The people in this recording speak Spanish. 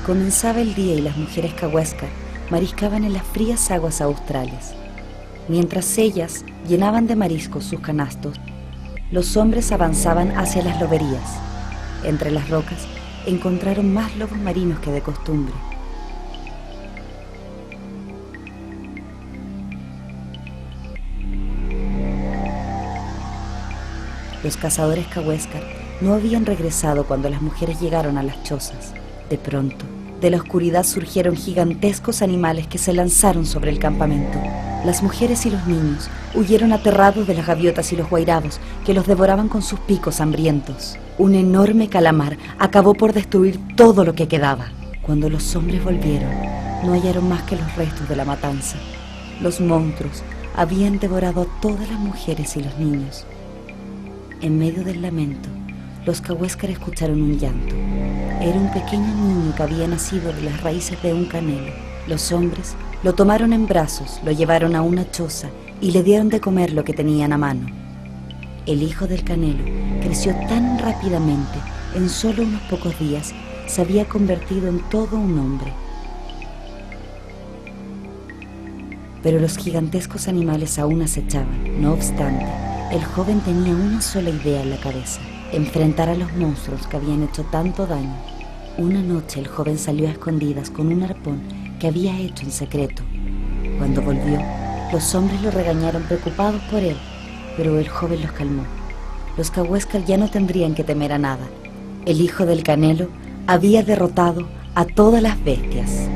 Comenzaba el día y las mujeres cahuéscar mariscaban en las frías aguas australes. Mientras ellas llenaban de mariscos sus canastos, los hombres avanzaban hacia las loberías. Entre las rocas encontraron más lobos marinos que de costumbre. Los cazadores cahuéscar no habían regresado cuando las mujeres llegaron a las chozas. De pronto, de la oscuridad surgieron gigantescos animales que se lanzaron sobre el campamento. Las mujeres y los niños huyeron aterrados de las gaviotas y los guairados que los devoraban con sus picos hambrientos. Un enorme calamar acabó por destruir todo lo que quedaba. Cuando los hombres volvieron, no hallaron más que los restos de la matanza. Los monstruos habían devorado a todas las mujeres y los niños. En medio del lamento, los cahuéscar escucharon un llanto. Era un pequeño niño que había nacido de las raíces de un canelo. Los hombres lo tomaron en brazos, lo llevaron a una choza y le dieron de comer lo que tenían a mano. El hijo del canelo creció tan rápidamente, en solo unos pocos días, se había convertido en todo un hombre. Pero los gigantescos animales aún acechaban. No obstante, el joven tenía una sola idea en la cabeza: enfrentar a los monstruos que habían hecho tanto daño. Una noche el joven salió a escondidas con un arpón que había hecho en secreto. Cuando volvió, los hombres lo regañaron preocupados por él, pero el joven los calmó. Los cahuéscar ya no tendrían que temer a nada. El hijo del canelo había derrotado a todas las bestias.